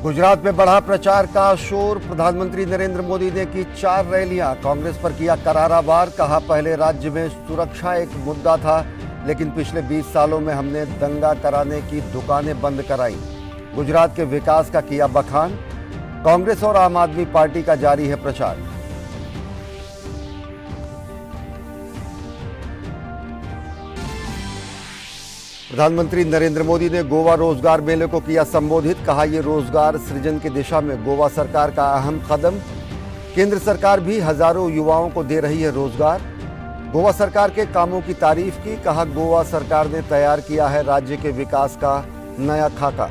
गुजरात में बढ़ा प्रचार का शोर। प्रधानमंत्री नरेंद्र मोदी ने की 4 रैलियां, कांग्रेस पर किया करारा वार। कहा, पहले राज्य में सुरक्षा एक मुद्दा था, लेकिन पिछले 20 सालों में हमने दंगा कराने की दुकानें बंद कराई। गुजरात के विकास का किया बखान। कांग्रेस और आम आदमी पार्टी का जारी है प्रचार। प्रधानमंत्री नरेंद्र मोदी ने गोवा रोजगार मेले को किया संबोधित। कहा, यह रोजगार सृजन की दिशा में गोवा सरकार का अहम कदम। केंद्र सरकार भी हजारों युवाओं को दे रही है रोजगार। गोवा सरकार के कामों की तारीफ की। कहा, गोवा सरकार ने तैयार किया है राज्य के विकास का नया खाका।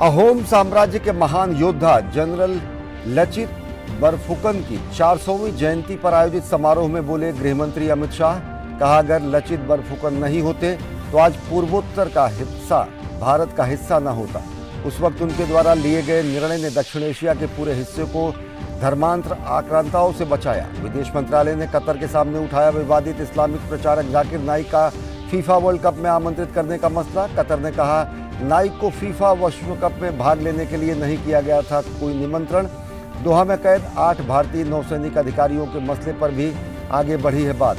अहोम साम्राज्य के महान योद्धा जनरल लचित बरफुकन की 400वीं जयंती पर आयोजित समारोह में बोले गृहमंत्री अमित शाह। कहा, अगर लचित बरफुकन नहीं होते तो आज पूर्वोत्तर का हिस्सा भारत का हिस्सा न होता। उस वक्त उनके द्वारा लिए गए निर्णय ने दक्षिण एशिया के पूरे हिस्से को धर्मांतर आक्रांताओं से बचाया। विदेश मंत्रालय ने कतर के सामने उठाया विवादित इस्लामिक प्रचारक जाकिर नाइक का फीफा वर्ल्ड कप में आमंत्रित करने का मसला। कतर ने कहा, नाइक को फीफा विश्व कप में भाग लेने के लिए नहीं किया गया था कोई निमंत्रण। दोहा में कैद 8 भारतीय नौसैनिक अधिकारियों के मसले पर भी आगे बढ़ी है बात।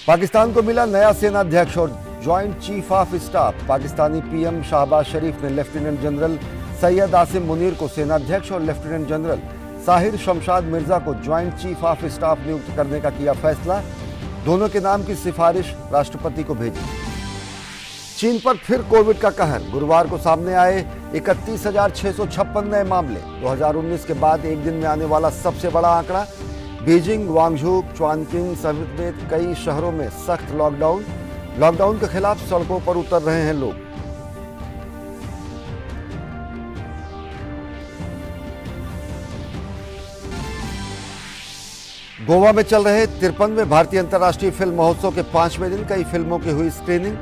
पाकिस्तान को मिला नया सेना अध्यक्ष और joint chief of staff. Pakistani PM Shehbaz Sharif ने लेफ्टिनेंट जनरल सैयद आसिम मुनीर को सेनाध्यक्ष और लेफ्टिनेंट जनरल साहिर शमशाद मिर्जा को ज्वाइंट चीफ ऑफ स्टाफ नियुक्त करने का किया फैसला। दोनों के नाम की सिफारिश राष्ट्रपति को भेजी। चीन पर फिर कोविड का कहर। गुरुवार को सामने आए 31,656 नए मामले। 2019 के बाद एक दिन में आने वाला सबसे बड़ा आंकड़ा। बीजिंग, ग्वांगझू, च्वानकिंग समेत कई शहरों में सख्त लॉकडाउन के खिलाफ सड़कों पर उतर रहे हैं लोग। गोवा में चल रहे 53वें भारतीय अंतर्राष्ट्रीय फिल्म महोत्सव के 5वें दिन कई फिल्मों की हुई screening.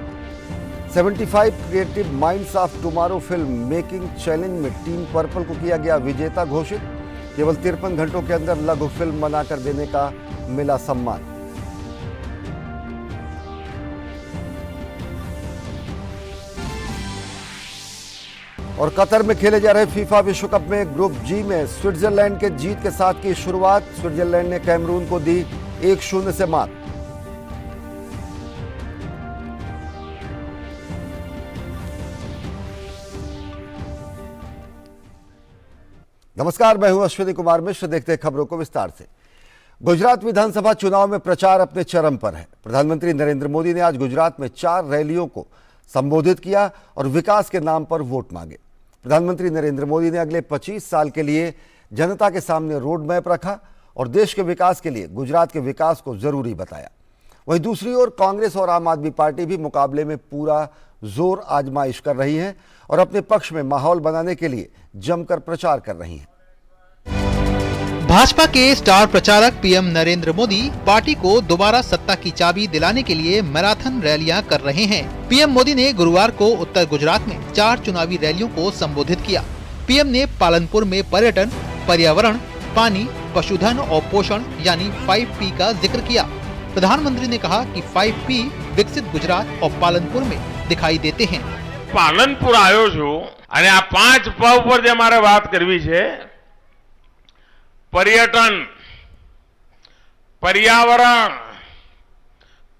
75 creative minds of tomorrow film making challenge में टीम पर्पल को किया गया विजेता घोषित। केवल 53 घंटों के अंदर लघु फिल्म बनाकर देने का मिला सम्मान। और कतर में खेले जा रहे फीफा विश्व कप में ग्रुप जी में स्विट्जरलैंड के जीत के साथ की शुरुआत। स्विट्जरलैंड ने कैमरून को दी 1-0 से मात। नमस्कार, मैं हूं अश्विनी कुमार मिश्र। देखते हैं खबरों को विस्तार से। गुजरात विधानसभा चुनाव में प्रचार अपने चरम पर है। प्रधानमंत्री नरेंद्र मोदी ने आज गुजरात में 4 रैलियों को संबोधित किया और विकास के नाम पर वोट मांगे। प्रधानमंत्री नरेंद्र मोदी ने अगले 25 साल के लिए जनता के सामने रोड मैप रखा और देश के विकास के लिए गुजरात के विकास को जरूरी बताया। वहीं दूसरी ओर कांग्रेस और आम आदमी पार्टी भी मुकाबले में पूरा जोर आजमाइश कर रही हैं और अपने पक्ष में माहौल बनाने के लिए जमकर प्रचार कर रही हैं। भाजपा के स्टार प्रचारक पीएम नरेंद्र मोदी पार्टी को दोबारा सत्ता की चाबी दिलाने के लिए मैराथन रैलियां कर रहे हैं। पीएम मोदी ने गुरुवार को उत्तर गुजरात में 4 चुनावी रैलियों को संबोधित किया। पीएम ने पालनपुर में पर्यटन, पर्यावरण, पानी, पशुधन और पोषण यानी 5P का जिक्र किया। प्रधानमंत्री ने कहा कि 5P विकसित गुजरात और पालनपुर में दिखाई देते हैं। पालनपुर आयो छू અને આ 5 પ ઉપર જે મારે વાત કરવી છે, पर्यटन, पर्यावरण,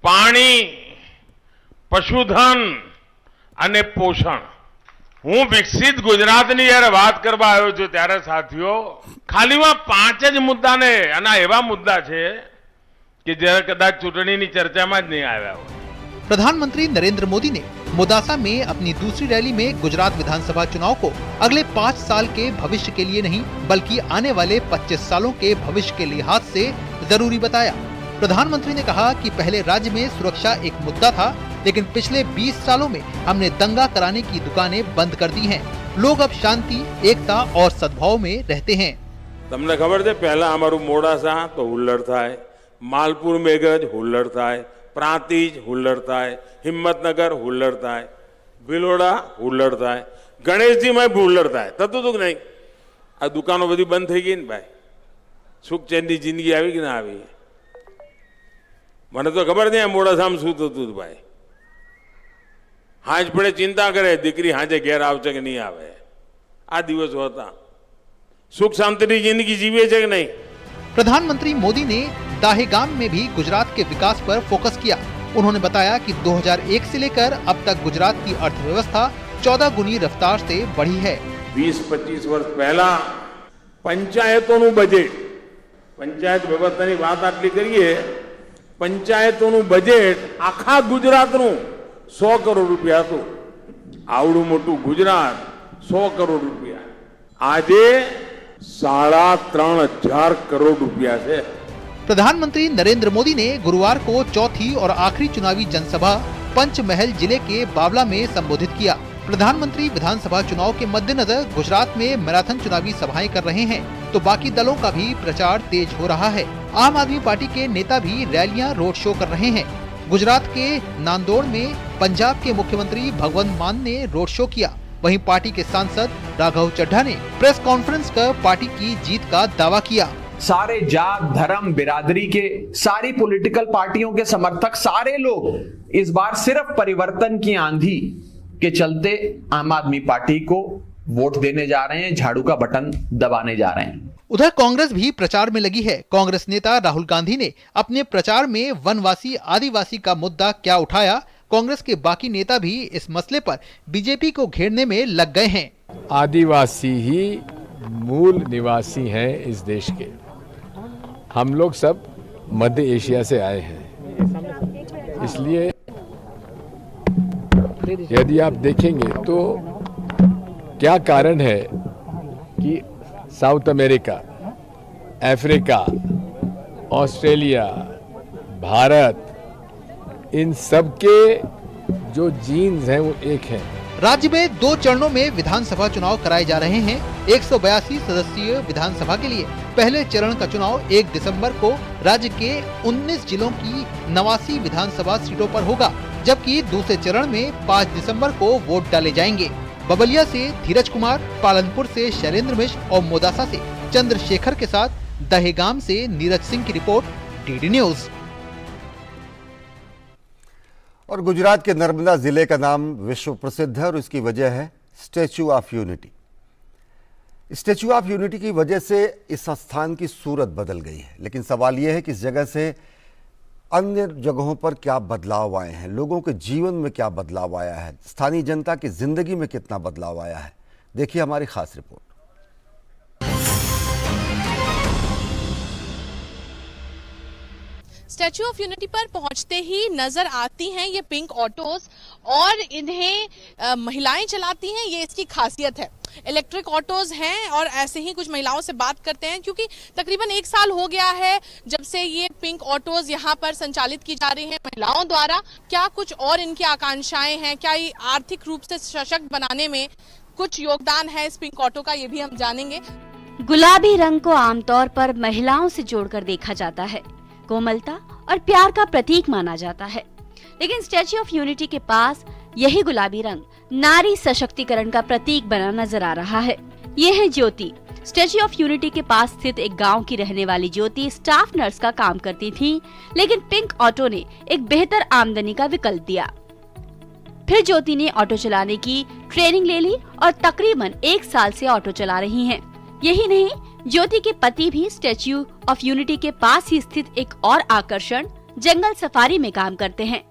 पानी, पशुधन અને પોષણ। હું વિકસિત ગુજરાતની જ્યારે વાત કરવા આવ્યો છું ત્યારે સાથીઓ ખાલીમાં 5 જ મુદ્દાને અને એવા મુદ્દા છે કે જે કદાચ ચૂંટણીની ચર્ચામાં જ નહીં આવ્યા હોય। प्रधानमंत्री नरेंद्र मोदी ने मोदासा में अपनी दूसरी रैली में गुजरात विधानसभा चुनाव को अगले 5 साल के भविष्य के लिए नहीं बल्कि आने वाले 25 सालों के भविष्य के लिहाज से जरूरी बताया। प्रधानमंत्री ने कहा कि पहले राज्य में सुरक्षा एक मुद्दा था, लेकिन पिछले 20 सालों में हमने दंगा कराने की दुकानें बंद कर दी हैं। लोग अब शांति, एकता और सद्भाव में रहते हैं। तमने खबर है पहला हमारू मोडासा तो हुल्लड़ थाय, मालपुर मेघरज हुल्लड़ थाय, प्रांतिज हुल्लड़ थाय, हिम्मतनगर हुल्लड़ थाय, भीलोड़ा हुल्लड़ थाय, गणेश जी में हुल्लड़ थाय। थતું હતું કે નહીં? આ દુકાનો બધી બંધ થઈ ગઈ ને ભાઈ, સુખ ચેનની જિંદગી આવી કે ના આવી? મને તો ખબર નહીં મોડાસામાં શું થતું હતું ભાઈ। હાજ પડે ચિંતા કરે દીકરી હાજે ઘેર આવશે કે નહીં આવે. આ દિવસો હતા. સુખ શાંતિની જિંદગી જીવે છે કે નહીં? प्रधानमंत्री मोदी ने दाहेगाम में भी गुजरात के विकास पर फोकस किया। उन्होंने बताया कि 2001 से लेकर अब तक गुजरात की अर्थव्यवस्था 14 गुनी रफ्तार से बढ़ी है। 20-25 વર્ષ પહેલા પંચાયતોનું બજેટ, પંચાયત વ્યવસ્થાની વાત આટલી કરીએ, પંચાયતોનું બજેટ આખા ગુજરાતનું 100 કરોડ રૂપિયા હતું. આવડું મોટું ગુજરાત 100 કરોડ રૂપિયા, આજે 3,500 करोड़ रुपया से। प्रधानमंत्री नरेंद्र मोदी ने गुरुवार को चौथी और आखिरी चुनावी जनसभा पंचमहल जिले के बावला में संबोधित किया। प्रधानमंत्री विधानसभा चुनाव के मद्देनजर गुजरात में मैराथन चुनावी सभाएं कर रहे हैं, तो बाकी दलों का भी प्रचार तेज हो रहा है। आम आदमी पार्टी के नेता भी रैलियां, रोड शो कर रहे हैं। गुजरात के नांदोड़ में पंजाब के मुख्यमंत्री भगवंत मान ने रोड शो किया। वहीं पार्टी के सांसद राघव चड्ढा ने प्रेस कॉन्फ्रेंस कर पार्टी की जीत का दावा किया। सारे जात धर्म बिरादरी के, सारी पॉलिटिकल पार्टियों के समर्थक, सारे लोग इस बार सिर्फ परिवर्तन की आंधी के चलते आम आदमी पार्टी को वोट देने जा रहे हैं, झाड़ू का बटन दबाने जा रहे हैं। उधर कांग्रेस भी प्रचार में लगी है। कांग्रेस नेता राहुल गांधी ने अपने प्रचार में वनवासी आदिवासी का मुद्दा क्या उठाया, कांग्रेस के बाकी नेता भी इस मसले पर बीजेपी को घेरने में लग गए हैं। आदिवासी ही मूल निवासी हैं इस देश के। हम लोग सब मध्य एशिया से आए हैं, इसलिए यदि आप देखेंगे तो क्या कारण है कि South America, Africa, Australia, Bharat, इन सब के जो जीन्स हैं वो एक हैं। राज्य में 2 चरणों में विधानसभा चुनाव कराए जा रहे हैं। 182 सदस्यीय विधानसभा के लिए पहले चरण का चुनाव 1 दिसंबर को राज्य के 19 जिलों की 89 विधानसभा सीटों पर होगा, जबकि दूसरे चरण में 5 दिसंबर को वोट डाले जाएंगे। बबलिया से धीरज कुमार, पालनपुर से शैलेंद्र मिश्र और मोदासा से चंद्रशेखर के साथ दहेगाम से नीरज सिंह की रिपोर्ट, डीडी न्यूज। और गुजरात के नर्मदा जिले का नाम विश्व प्रसिद्ध है और इसकी वजह है statue of unity. Statue of unity की वजह से इस स्थान की सूरत बदल गई है, लेकिन सवाल यह है कि इस जगह से अन्य जगहों पर क्या बदलाव आए हैं, लोगों के जीवन में क्या बदलाव आया है, स्थानीय जनता की जिंदगी में कितना बदलाव आया है। देखिए हमारी खास रिपोर्ट। स्टैच्यू ऑफ यूनिटी पर पहुंचते ही नजर आती हैं ये पिंक ऑटोज, और इन्हें महिलाएं चलाती हैं, ये इसकी खासियत है। इलेक्ट्रिक ऑटोज हैं और ऐसे ही कुछ महिलाओं से बात करते हैं, क्योंकि तकरीबन 1 साल हो गया है जब से ये पिंक ऑटोज यहाँ पर संचालित की जा रही हैं महिलाओं द्वारा। क्या कुछ और इनकी आकांक्षाएं हैं, क्या ये आर्थिक रूप से सशक्त बनाने में कुछ योगदान है इस पिंक ऑटो का, ये भी हम जानेंगे। गुलाबी रंग को आमतौर पर महिलाओं से जोड़कर देखा जाता है, कोमलता और प्यार का प्रतीक माना जाता है, लेकिन स्टैच्यू ऑफ यूनिटी के पास यही गुलाबी रंग नारी सशक्तिकरण का प्रतीक बना नजर आ रहा है। ये है ज्योति। स्टैच्यू ऑफ यूनिटी के पास स्थित एक गांव की रहने वाली ज्योति स्टाफ नर्स का काम करती थी, लेकिन पिंक ऑटो ने एक बेहतर आमदनी का विकल्प दिया। फिर ज्योति ने ऑटो चलाने की ट्रेनिंग ले ली और तकरीबन 1 साल से ऑटो चला रही हैं। यही नहीं, ज्योति के पति भी स्टैच्यू ऑफ यूनिटी के पास ही स्थित एक और आकर्षण जंगल सफारी में काम करते हैं।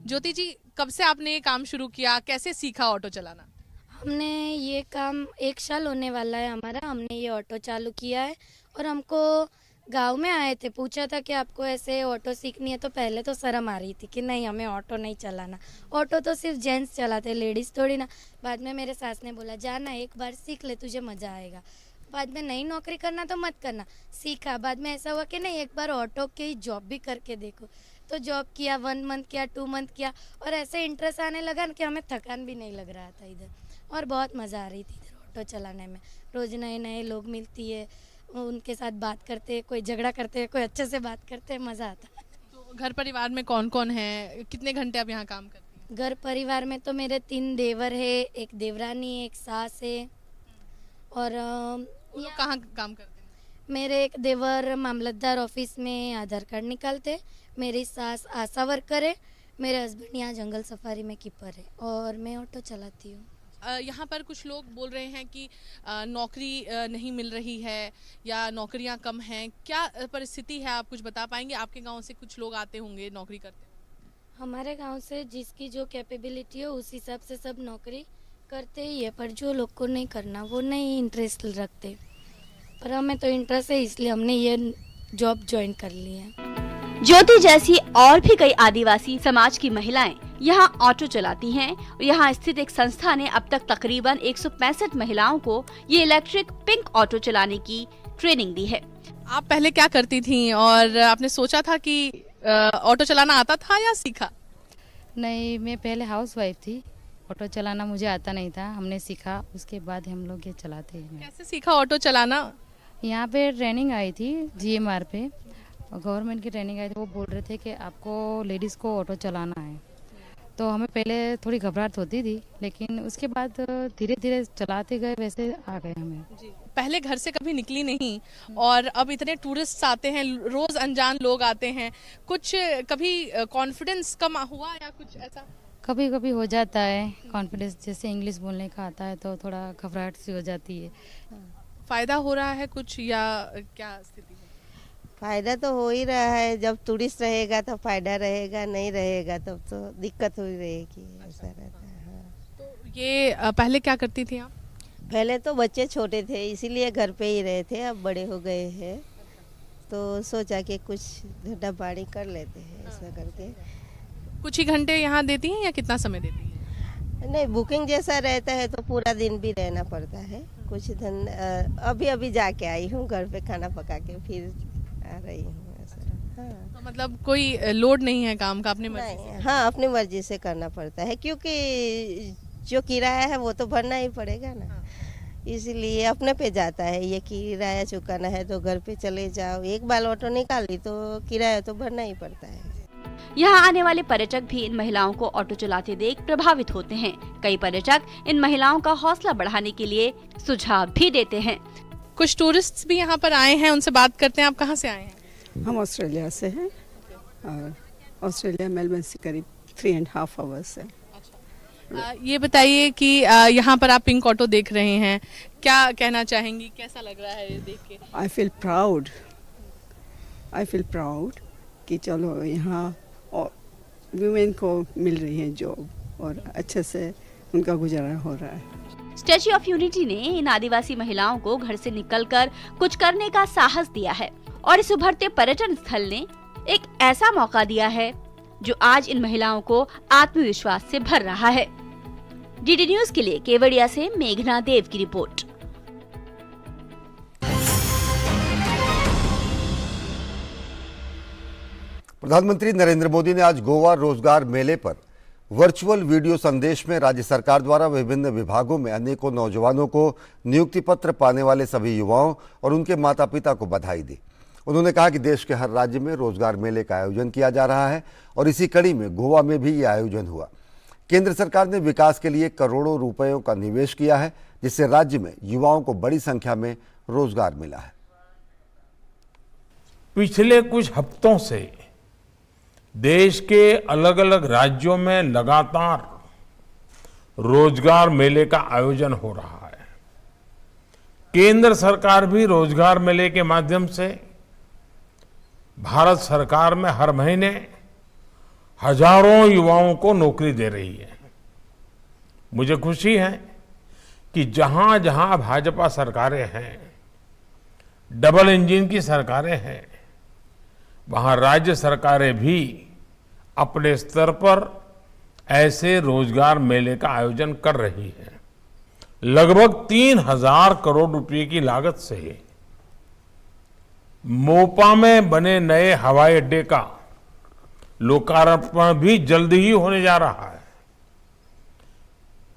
ज्योति जी, कब से आपने ये काम शुरू किया, कैसे सीखा ऑटो चलाना? हमने ये काम 1 साल होने वाला है हमारा, हमने ये ऑटो चालू किया है। और हमको गांव में आए थे, पूछा था कि आपको ऐसे ऑटो सीखनी है, तो पहले तो शर्म आ रही थी कि नहीं हमें ऑटो नहीं चलाना, ऑटो तो सिर्फ जेंट्स चलाते, लेडीज़ थोड़ी ना। बाद में मेरे सास ने बोला जाना एक बार सीख ले, तुझे मज़ा आएगा। बाद में नई नौकरी करना तो मत करना, सीखा। बाद में ऐसा हुआ कि नहीं एक बार ऑटो की जॉब भी करके देखो, तो जॉब किया, 1 मंथ किया, 2 मंथ किया, और ऐसे इंटरेस्ट आने लगा कि हमें थकान भी नहीं लग रहा था इधर, और बहुत मज़ा आ रही थी इधर ऑटो चलाने में। रोज़ नए नए लोग मिलती है, उनके साथ बात करते, कोई झगड़ा करते, कोई अच्छे से बात करते, मज़ा आता है। तो घर परिवार में कौन कौन है, कितने घंटे आप यहाँ काम करती हैं? घर परिवार में तो मेरे 3 देवर है, एक देवरानी, एक सास है। और वो लोग कहाँ काम करते हैं? मेरे एक देवर मामलतदार ऑफिस में आधार कार्ड निकालते, मेरी सास आशा वर्कर है, मेरे हस्बैंड यहाँ जंगल सफारी में कीपर है और मैं ऑटो चलाती हूँ। यहाँ पर कुछ लोग बोल रहे हैं कि नौकरी नहीं मिल रही है या नौकरियाँ कम हैं, क्या परिस्थिति है, आप कुछ बता पाएंगे? आपके गांव से कुछ लोग आते होंगे नौकरी करते? हमारे गांव से जिसकी जो कैपेबिलिटी है उस हिसाब से सब नौकरी करते ही है, पर जो लोग को नहीं करना वो नहीं इंटरेस्ट रखते, पर हमें तो इंटरेस्ट है इसलिए हमने ये जॉब ज्वाइन कर ली है। ज्योति जैसी और भी कई आदिवासी समाज की महिलाएं यहाँ ऑटो चलाती हैं और यहाँ स्थित एक संस्था ने अब तक तकरीबन 165 महिलाओं को ये इलेक्ट्रिक पिंक ऑटो चलाने की ट्रेनिंग दी है। आप पहले क्या करती थी और आपने सोचा था कि ऑटो चलाना आता था या सीखा? नहीं, मैं पहले हाउसवाइफ थी, ऑटो चलाना मुझे आता नहीं था, हमने सीखा, उसके बाद हम लोग ये चलाते हैं। कैसे सीखा ऑटो चलाना? यहाँ पे ट्रेनिंग आई थी GMR पे, गवर्नमेंट की ट्रेनिंग आई थी। वो बोल रहे थे कि आपको लेडीज़ को ऑटो चलाना है, तो हमें पहले थोड़ी घबराहट होती थी, लेकिन उसके बाद धीरे धीरे चलाते गए, वैसे आ गए हमें। पहले घर से कभी निकली नहीं और अब इतने टूरिस्ट आते हैं, रोज अनजान लोग आते हैं, कुछ कभी कॉन्फिडेंस कम हुआ या कुछ ऐसा? कभी कभी हो जाता है कॉन्फिडेंस, जैसे इंग्लिश बोलने का आता है तो थोड़ा घबराहट सी हो जाती है। फायदा हो रहा है कुछ या क्या स्थिति है? फायदा तो हो ही रहा है, जब टूरिस्ट रहेगा तो फायदा रहेगा, नहीं रहेगा तब तो दिक्कत हो ही रहेगी, ऐसा रहता है। हाँ। तो ये पहले क्या करती थी आप? पहले तो बच्चे छोटे थे इसीलिए घर पे ही रहे थे, अब बड़े हो गए हैं तो सोचा कि कुछ धंधा पानी कर लेते हैं, ऐसा करके। कुछ ही घंटे यहाँ देती हैं या कितना समय देती हैं? नहीं, बुकिंग जैसा रहता है तो पूरा दिन भी रहना पड़ता है। कुछ अभी जाके आई हूँ, घर पे खाना पका के फिर आ रही हूँ, ऐसा। हाँ। तो मतलब कोई लोड नहीं है काम का, अपनी मर्जी से? हाँ, अपनी मर्जी से करना पड़ता है क्योंकि जो किराया है वो तो भरना ही पड़ेगा ना। हाँ। इसीलिए अपने पे जाता है, ये किराया चुकाना है तो घर पे चले जाओ, एक बार ऑटो निकाली तो किराया तो भरना ही पड़ता है। यहाँ आने वाले पर्यटक भी इन महिलाओं को ऑटो चलाते देख प्रभावित होते हैं। कई पर्यटक इन महिलाओं का हौसला बढ़ाने के लिए सुझाव भी देते हैं। कुछ टूरिस्ट भी यहाँ पर आए हैं, उनसे बात करते हैं। आप कहाँ से आए हैं? हम ऑस्ट्रेलिया से हैं और ऑस्ट्रेलिया मेलबर्न से करीब 3.5 आवर्स है। ये बताइए कि यहाँ पर आप पिंक ऑटो देख रहे हैं, क्या कहना चाहेंगी, कैसा लग रहा है ये देख के? आई फील प्राउड कि चलो यहाँ वुमेन को मिल रही है जॉब और अच्छे से उनका गुजारा हो रहा है। स्टैच्यू ऑफ यूनिटी ने इन आदिवासी महिलाओं को घर से निकलकर कुछ करने का साहस दिया है और इस उभरते पर्यटन स्थल ने एक ऐसा मौका दिया है जो आज इन महिलाओं को आत्मविश्वास से भर रहा है। DD न्यूज के लिए केवड़िया से मेघना देव की रिपोर्ट। प्रधानमंत्री नरेंद्र मोदी ने आज गोवा रोजगार मेले पर वर्चुअल वीडियो संदेश में राज्य सरकार द्वारा विभिन्न विभागों में अनेकों नौजवानों को नियुक्ति पत्र पाने वाले सभी युवाओं और उनके माता पिता को बधाई दी। उन्होंने कहा कि देश के हर राज्य में रोजगार मेले का आयोजन किया जा रहा है और इसी कड़ी में गोवा में भी ये आयोजन हुआ। केंद्र सरकार ने विकास के लिए करोड़ों रुपयों का निवेश किया है, जिससे राज्य में युवाओं को बड़ी संख्या में रोजगार मिला है। पिछले कुछ हफ्तों से देश के अलग अलग राज्यों में लगातार रोजगार मेले का आयोजन हो रहा है। केंद्र सरकार भी रोजगार मेले के माध्यम से भारत सरकार में हर महीने हजारों युवाओं को नौकरी दे रही है। मुझे खुशी है कि जहां जहां भाजपा सरकारें हैं, डबल इंजन की सरकारें हैं, वहां राज्य सरकारें भी अपने स्तर पर ऐसे रोजगार मेले का आयोजन कर रही हैं। लगभग 3000 करोड़ रुपए की लागत से मोपा में बने नए हवाई अड्डे का लोकार्पण भी जल्द ही होने जा रहा है।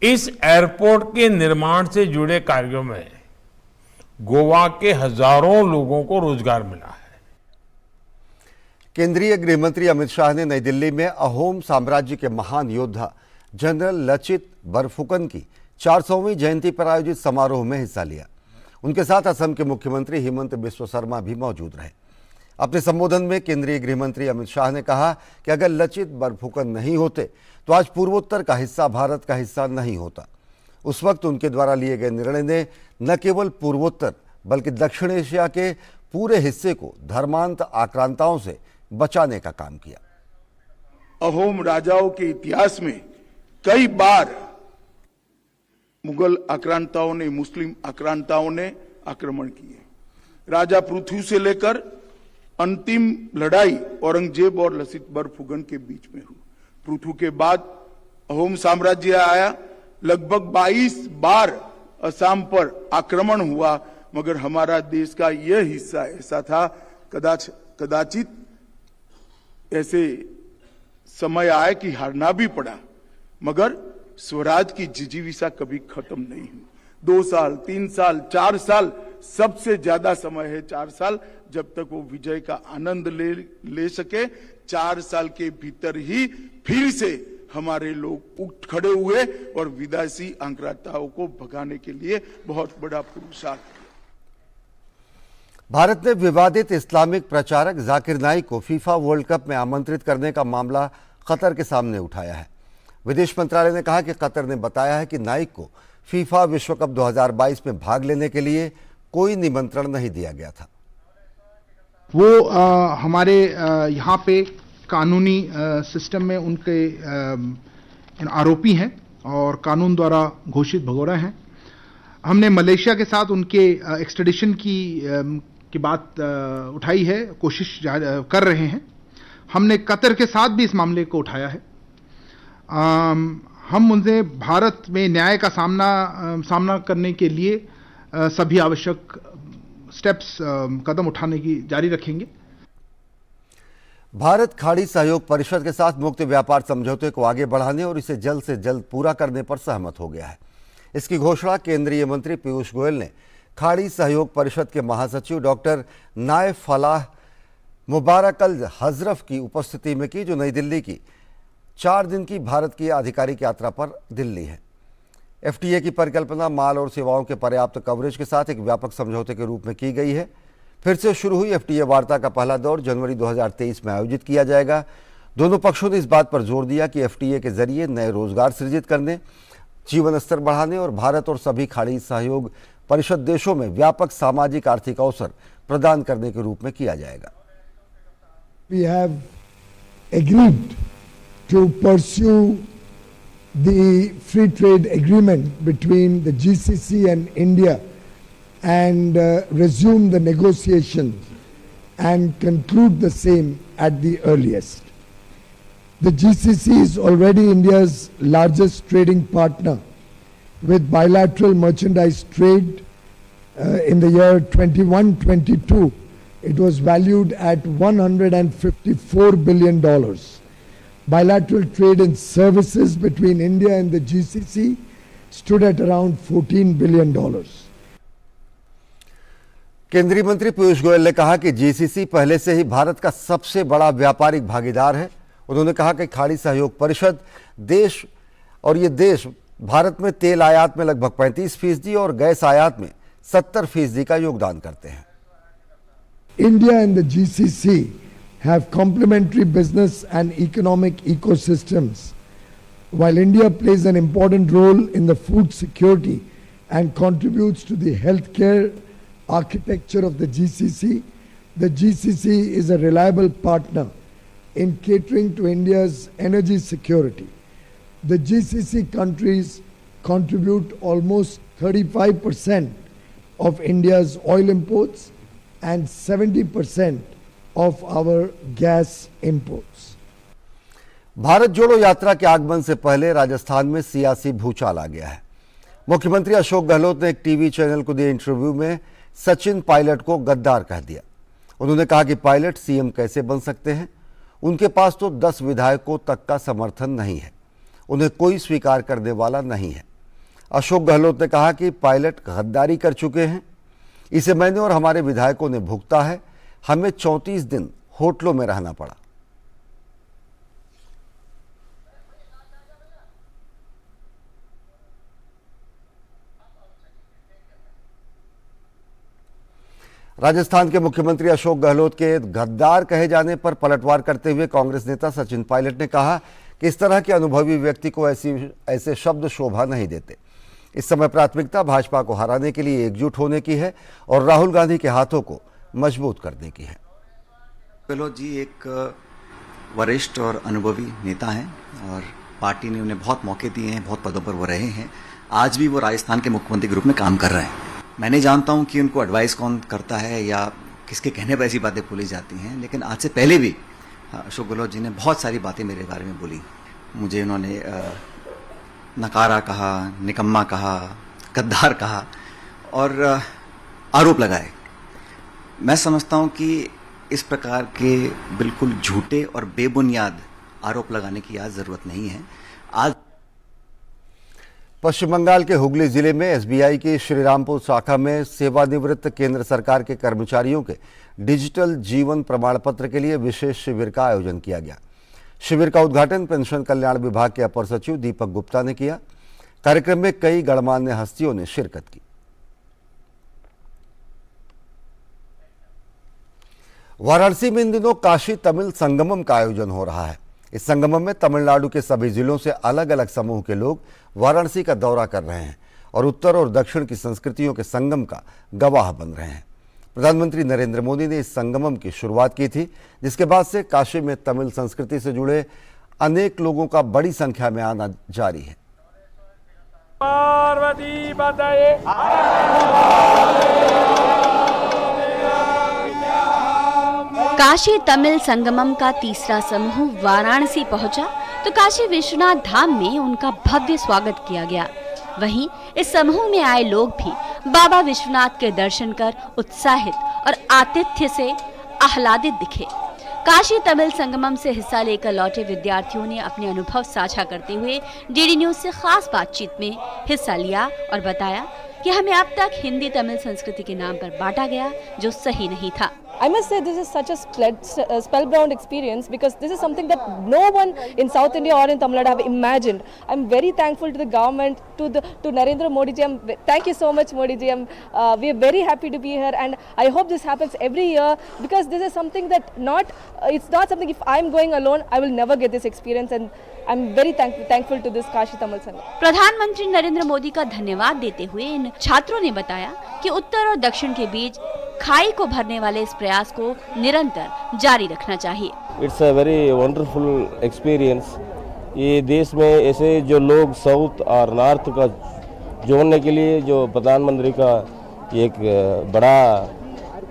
इस एयरपोर्ट के निर्माण से जुड़े कार्यों में गोवा के हजारों लोगों को रोजगार मिला है। केंद्रीय गृह मंत्री अमित शाह ने नई दिल्ली में अहोम साम्राज्य के महान योद्धा जनरल लचित बरफुकन की 400वीं जयंती पर आयोजित समारोह में हिस्सा लिया। उनके साथ असम के मुख्यमंत्री हिमंत बिस्वा शर्मा भी मौजूद रहे। अपने संबोधन में केंद्रीय गृह मंत्री अमित शाह ने कहा कि अगर लचित बरफुकन नहीं होते तो आज पूर्वोत्तर का हिस्सा भारत का हिस्सा नहीं होता। उस वक्त उनके द्वारा लिए गए निर्णय ने न केवल पूर्वोत्तर बल्कि दक्षिण एशिया के पूरे हिस्से को धर्मांत आक्रांताओं से बचाने का काम किया। अहोम राजाओं के इतिहास में कई बार मुगल आक्रांताओं ने, मुस्लिम आक्रांताओं ने आक्रमण किए। राजा पृथु से लेकर अंतिम लड़ाई औरंगजेब और लचित बरफुकन के बीच में हुई। पृथु के बाद अहोम साम्राज्य आया। लगभग 22 बार असम पर आक्रमण हुआ, मगर हमारा देश का यह हिस्सा ऐसा था, कदाचित ऐसे समय आए कि हारना भी पड़ा, मगर स्वराज की जिजीविषा कभी खत्म नहीं हुई। 2 साल, 3 साल, 4 साल, सबसे ज्यादा समय है 4 साल, जब तक वो विजय का आनंद ले सके। 4 साल के भीतर ही फिर से हमारे लोग उठ खड़े हुए और विदेशी आक्रांताओं को भगाने के लिए बहुत बड़ा पुरुषार्थ किया। भारत ने विवादित इस्लामिक प्रचारक जाकिर नाइक को फीफा वर्ल्ड कप में आमंत्रित करने का मामला कतर के सामने उठाया है। विदेश मंत्रालय ने कहा कि कतर ने बताया है कि नाइक को फीफा विश्व कप 2022 में भाग लेने के लिए कोई निमंत्रण नहीं दिया गया था। वो हमारे यहाँ पे कानूनी सिस्टम में उनके आरोपी हैं और कानून द्वारा घोषित भगोड़ा हैं। हमने मलेशिया के साथ उनके एक्सट्रेडिशन की बात उठाई है, कोशिश कर रहे हैं। हमने कतर के साथ भी इस मामले को उठाया है। हम उनसे भारत में न्याय का सामना करने के लिए सभी आवश्यक स्टेप्स कदम उठाने की जारी रखेंगे। भारत खाड़ी सहयोग परिषद के साथ मुक्त व्यापार समझौते को आगे बढ़ाने और इसे जल्द से जल्द पूरा करने पर सहमत हो गया है। इसकी घोषणा केंद्रीय मंत्री पीयूष गोयल ने खाड़ी सहयोग परिषद के महासचिव डॉक्टर नायफ फलाह मुबारकल हजरफ की उपस्थिति में की, जो नई दिल्ली की 4 दिन की भारत की आधिकारिक यात्रा पर दिल्ली है। एफटीए की परिकल्पना माल और सेवाओं के पर्याप्त कवरेज के साथ एक व्यापक समझौते के रूप में की गई है। फिर से शुरू हुई एफटीए वार्ता का पहला दौर जनवरी 2023 में आयोजित किया जाएगा। दोनों पक्षों ने इस बात पर जोर दिया कि एफटीए के जरिए नए रोजगार सृजित करने, जीवन स्तर बढ़ाने और भारत और सभी खाड़ी सहयोग परिषद देशों में व्यापक सामाजिक आर्थिक अवसर प्रदान करने के रूप में किया जाएगा। We have agreed to pursue the free trade agreement between the GCC and India and resume the negotiations and conclude the same at the earliest. The GCC is already India's largest trading partner, with bilateral merchandise trade in the year 21-22. It was valued at $154 billion. Bilateral trade in services between India and the GCC stood at around $14 billion. केंद्रीय मंत्री पीयूष गोयल ने कहा कि GCC पहले से ही भारत का सबसे बड़ा व्यापारिक भागीदार है। उन्होंने कहा कि खाड़ी सहयोग परिषद देश भारत में तेल आयात में लगभग 35% और गैस आयात में 70% का योगदान करते हैं। India and the GCC have complementary business and economic ecosystems. While India plays an important role in the food security and contributes to the healthcare architecture of the GCC is a reliable partner in catering to India's energy security. The GCC countries contribute almost 35% of India's oil imports and 70% of our gas imports. Bharat जोड़ो यात्रा के आगमन से पहले राजस्थान में सियासी भूचाल आ गया है। मुख्यमंत्री अशोक गहलोत ने एक टीवी चैनल को दिए इंटरव्यू में सचिन पायलट को गद्दार कह दिया। उन्होंने कहा कि पायलट सीएम कैसे बन सकते हैं, उनके पास तो 10 विधायकों तक का समर्थन नहीं है, उन्हें कोई स्वीकार करने वाला नहीं है। अशोक गहलोत ने कहा कि पायलट गद्दारी कर चुके हैं, इसे मैंने और हमारे विधायकों ने भुगता है। हमें 34 दिन होटलों में रहना पड़ा। राजस्थान के मुख्यमंत्री अशोक गहलोत के गद्दार कहे जाने पर पलटवार करते हुए कांग्रेस नेता सचिन पायलट ने कहा कि इस तरह के अनुभवी व्यक्ति को ऐसे शब्द शोभा नहीं देते। इस समय प्राथमिकता भाजपा को हराने के लिए एकजुट होने की है और राहुल गांधी के हाथों को मजबूत करने की है। गहलोत जी एक वरिष्ठ और अनुभवी नेता हैं और पार्टी ने उन्हें बहुत मौके दिए हैं, बहुत पदों पर वो रहे हैं। आज भी वो राजस्थान के मुख्यमंत्री के रूप में काम कर रहे हैं। मैं नहीं जानता हूं कि उनको एडवाइस कौन करता है या किसके कहने पर ऐसी बातें बोली जाती हैं, लेकिन आज से पहले भी अशोक गहलोत जी ने बहुत सारी बातें मेरे बारे में बोली। मुझे उन्होंने नकारा कहा, निकम्मा कहा, गद्दार कहा और आरोप लगाए। मैं समझता हूं कि इस प्रकार के बिल्कुल झूठे और बेबुनियाद आरोप लगाने की आज जरूरत नहीं है। आज पश्चिम बंगाल के हुगली जिले में एसबीआई की श्रीरामपुर शाखा में सेवानिवृत्त केंद्र सरकार के कर्मचारियों के डिजिटल जीवन प्रमाण पत्र के लिए विशेष शिविर का आयोजन किया गया। शिविर का उद्घाटन पेंशन कल्याण विभाग के अपर सचिव दीपक गुप्ता ने किया। कार्यक्रम में कई गणमान्य हस्तियों ने शिरकत की। वाराणसी में इन दिनों काशी तमिल संगमम का आयोजन हो रहा है। इस संगमम में तमिलनाडु के सभी जिलों से अलग अलग समूह के लोग वाराणसी का दौरा कर रहे हैं और उत्तर और दक्षिण की संस्कृतियों के संगम का गवाह बन रहे हैं। प्रधानमंत्री नरेंद्र मोदी ने इस संगमम की शुरुआत की थी, जिसके बाद से काशी में तमिल संस्कृति से जुड़े अनेक लोगों का बड़ी संख्या में आना जारी है। काशी तमिल संगमम का तीसरा समूह वाराणसी पहुंचा तो काशी विश्वनाथ धाम में उनका भव्य स्वागत किया गया। वहीं इस समूह में आए लोग भी बाबा विश्वनाथ के दर्शन कर उत्साहित और आतिथ्य से आह्लादित दिखे। काशी तमिल संगमम से हिस्सा लेकर लौटे विद्यार्थियों ने अपने अनुभव साझा करते हुए डीडी न्यूज से खास बातचीत में हिस्सा लिया और बताया कि हमें अब तक हिंदी तमिल संस्कृति के नाम पर बांटा गया, जो सही नहीं था। I must say this is such a spellbound experience because this is something that no one in South India or in Tamil Nadu have imagined. I'm very thankful to the government, to Narendra Modi ji. Thank you so much, Modi ji. We are very happy to be here, and I hope this happens every year because this is something that it's not something. If I'm going alone, I will never get this experience, and I'm very thankful to this Kashi Tamil Sangam. प्रधानमंत्री नरेंद्र मोदी का धन्यवाद देते हुए इन छात्रों ने बताया कि उत्तर और दक्षिण के बीच खाई को भरने वाले इस प्रयास को निरंतर जारी रखना चाहिए। It's a very wonderful experience. ये देश में ऐसे जो लोग साउथ और नॉर्थ का जोड़ने के लिए जो प्रधानमंत्री का एक बड़ा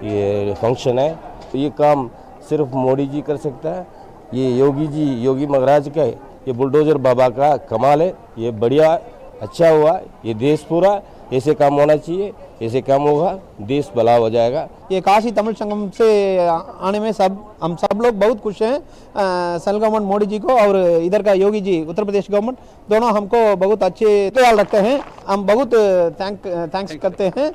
ये फंक्शन है, ये काम सिर्फ मोदी जी कर सकता है। ये योगी महाराज का ये बुलडोजर बाबा का कमाल है। ये बढ़िया अच्छा हुआ। ये देश पूरा ऐसे काम होना चाहिए। ऐसे काम होगा देश भला हो जाएगा। ये काशी तमिल संगम से आने में हम सब लोग बहुत खुश हैं। सेंट्रल गवर्नमेंट मोदी जी को और इधर का योगी जी उत्तर प्रदेश गवर्नमेंट दोनों हमको बहुत अच्छे ख्याल रखते हैं। हम बहुत थैंक्स करते हैं।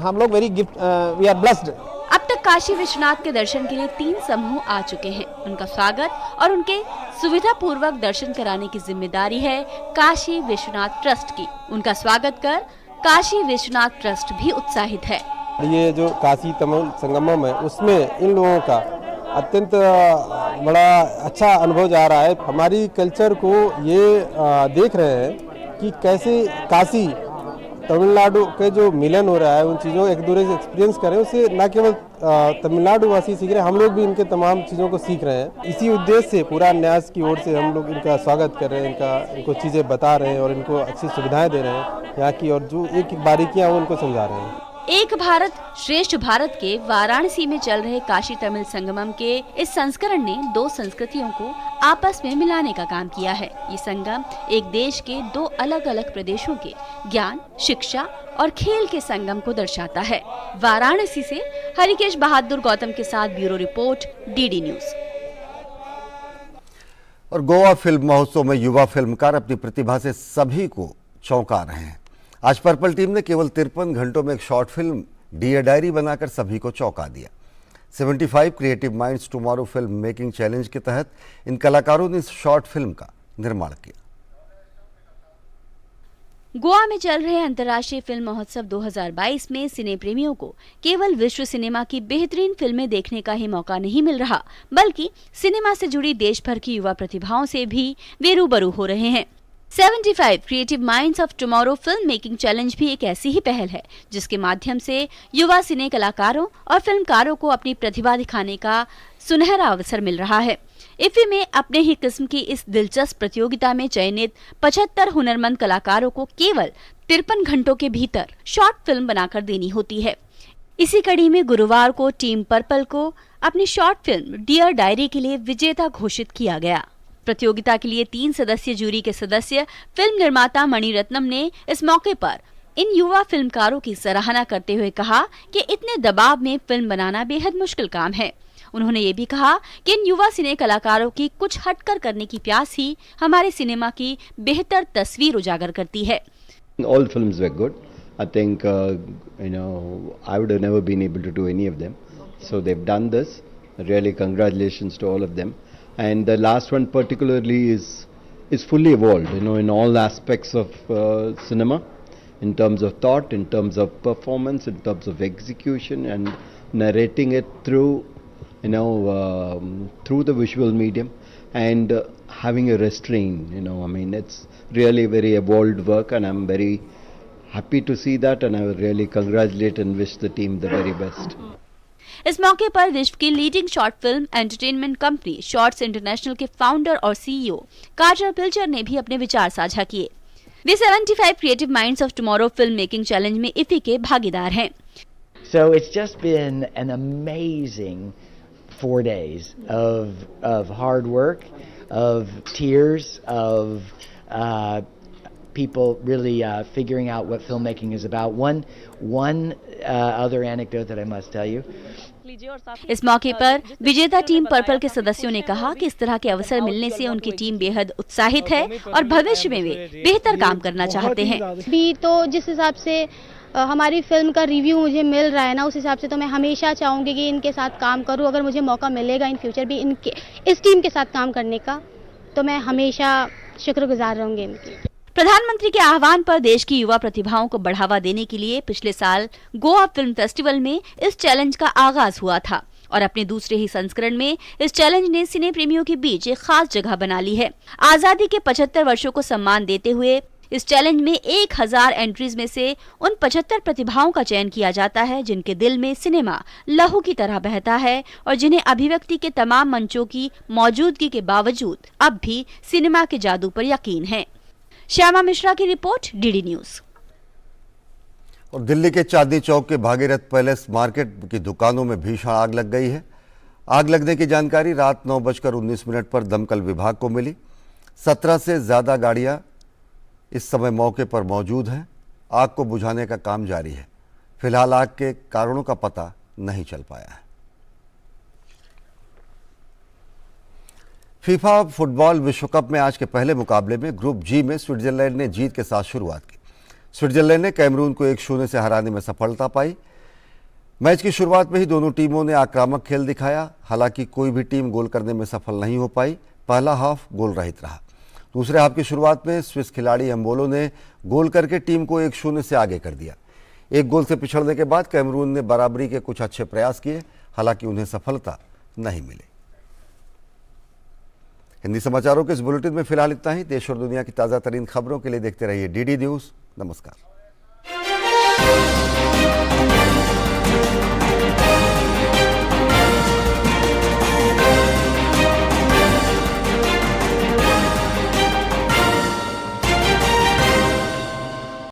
हम लोग वी आर ब्लेस्ड। अब तक काशी विश्वनाथ के दर्शन के लिए 3 समूह आ चुके हैं। उनका स्वागत और उनके सुविधा पूर्वक दर्शन कराने की जिम्मेदारी है काशी विश्वनाथ ट्रस्ट की। उनका स्वागत कर काशी विश्वनाथ ट्रस्ट भी उत्साहित है। ये जो काशी तमिल संगमम है उसमें इन लोगों का अत्यंत बड़ा अच्छा अनुभव जा रहा है। हमारी कल्चर को ये देख रहे हैं कि कैसे काशी तमिलनाडु के जो मिलन हो रहा है उन चीज़ों एक दूसरे से एक्सपीरियंस करें। उससे न केवल तमिलनाडु वासी सीख रहे हैं, हम लोग भी इनके तमाम चीज़ों को सीख रहे हैं। इसी उद्देश्य से पूरा न्यास की ओर से हम लोग इनका स्वागत कर रहे हैं, इनको चीज़ें बता रहे हैं और इनको अच्छी सुविधाएं दे रहे हैं यहाँ की, और जो एक बारीकियाँ वो उनको समझा रहे हैं। एक भारत श्रेष्ठ भारत के वाराणसी में चल रहे काशी तमिल संगमम के इस संस्करण ने 2 संस्कृतियों को आपस में मिलाने का काम किया है। ये संगम एक देश के 2 अलग अलग प्रदेशों के ज्ञान, शिक्षा और खेल के संगम को दर्शाता है। वाराणसी से हरिकेश बहादुर गौतम के साथ ब्यूरो रिपोर्ट, डीडी न्यूज। और गोवा फिल्म महोत्सव में युवा फिल्मकार अपनी प्रतिभा से सभी को चौंका रहे हैं। आज पर्पल टीम ने केवल 53 घंटों में एक शॉर्ट फिल्म डियर डायरी बनाकर सभी को चौंका दिया। 75 creative minds tomorrow film making challenge के तहत इन कलाकारों ने इस शॉर्ट फिल्म का निर्माण किया। गोवा में चल रहे अंतर्राष्ट्रीय फिल्म महोत्सव 2022 में सिने प्रेमियों को केवल विश्व सिनेमा की बेहतरीन फिल्में देखने का ही मौका नहीं मिल रहा, बल्कि सिनेमा से जुड़ी देश भर की युवा प्रतिभाओं से भी वे रूबरू हो रहे हैं। 75 creative minds of tomorrow film making challenge भी एक ऐसी ही पहल है, जिसके माध्यम से युवा सिने कलाकारों और फिल्मकारों को अपनी प्रतिभा दिखाने का सुनहरा अवसर मिल रहा है। इफ्फी में अपने ही किस्म की इस दिलचस्प प्रतियोगिता में चयनित 75 हुनरमंद कलाकारों को केवल 53 घंटों के भीतर शॉर्ट फिल्म बनाकर देनी होती है। इसी कड़ी में गुरुवार को टीम पर्पल को अपनी शॉर्ट फिल्म डियर डायरी के लिए विजेता घोषित किया गया। प्रतियोगिता के लिए 3 सदस्यीय जूरी के सदस्य फिल्म निर्माता मणिरत्नम ने इस मौके पर इन युवा फिल्मकारों की सराहना करते हुए कहा कि इतने दबाव में फिल्म बनाना बेहद मुश्किल काम है। उन्होंने ये भी कहा कि इन युवा सिने कलाकारों की कुछ हटकर करने की प्यास ही हमारे सिनेमा की बेहतर तस्वीर उजागर करती है। All films were good. I think I would have never been able to do any of them. So they've done this. Really congratulations to all of them. And the last one particularly is fully evolved, in all aspects of cinema, in terms of thought, in terms of performance, in terms of execution, and narrating it through through the visual medium, and having a restraint. It's really very evolved work, and I'm very happy to see that, and I will really congratulate and wish the team the very best. इस मौके पर विश्व की leading short film entertainment company shorts international के founder और CEO quarter pilchard ने भी अपने विचार साझा किए। वे 75 creative minds of tomorrow film making challenge में इफ्फी के भागीदार हैं। So it's just been an amazing 4 days of hard work, of tears, of people really figuring out what filmmaking is about. One other anecdote that I must tell you. इस मौके पर विजेता team purple के सदस्यों ने कहा कि इस तरह के अवसर मिलने से उनकी टीम बेहद उत्साहित है और भविष्य में वे बेहतर काम करना चाहते हैं। भी तो जिस हिसाब से हमारी फिल्म का रिव्यू मुझे मिल रहा है ना, उस हिसाब से तो मैं हमेशा चाहूंगी कि इनके साथ काम करूं। अगर मुझे मौका मिलेगा इन फ्यूचर भी इस टीम के साथ काम करने का, तो मैं हमेशा शुक्रगुजार रहूंगी इनकी। प्रधानमंत्री के आह्वान पर देश की युवा प्रतिभाओं को बढ़ावा देने के लिए पिछले साल गोवा फिल्म फेस्टिवल में इस चैलेंज का आगाज हुआ था और अपने दूसरे ही संस्करण में इस चैलेंज ने सिने प्रेमियों के बीच एक खास जगह बना ली है। आजादी के 75 वर्षों को सम्मान देते हुए इस चैलेंज में 1000 एंट्रीज में से उन 75 प्रतिभाओं का चयन किया जाता है जिनके दिल में सिनेमा लहू की तरह बहता है और जिन्हें अभिव्यक्ति के तमाम मंचों की मौजूदगी के बावजूद अब भी सिनेमा के जादू पर यकीन है। श्यामा मिश्रा की रिपोर्ट, डीडी न्यूज। और दिल्ली के चांदनी चौक के भागीरथ पैलेस मार्केट की दुकानों में भीषण आग लग गई है। आग लगने की जानकारी रात 9:19 पर दमकल विभाग को मिली। 17 से ज्यादा गाड़ियां इस समय मौके पर मौजूद हैं। आग को बुझाने का काम जारी है। फिलहाल आग के कारणों का पता नहीं चल पाया है। फीफा फुटबॉल विश्व कप में आज के पहले मुकाबले में ग्रुप जी में स्विट्जरलैंड ने जीत के साथ शुरुआत की। स्विट्जरलैंड ने कैमरून को 1-0 से हराने में सफलता पाई। मैच की शुरुआत में ही दोनों टीमों ने आक्रामक खेल दिखाया। हालांकि कोई भी टीम गोल करने में सफल नहीं हो पाई। पहला हाफ गोल रहित रहा। दूसरे हाफ की शुरुआत में स्विस खिलाड़ी एम्बोलो ने गोल करके टीम को 1-0 से आगे कर दिया। एक गोल से पिछड़ने के बाद कैमरून ने बराबरी के कुछ अच्छे प्रयास किए, हालांकि उन्हें सफलता नहीं मिली। हिंदी समाचारों के इस बुलेटिन में फिलहाल इतना ही। देश और दुनिया की ताज़ा तरीन खबरों के लिए देखते रहिए डीडी न्यूज़। नमस्कार।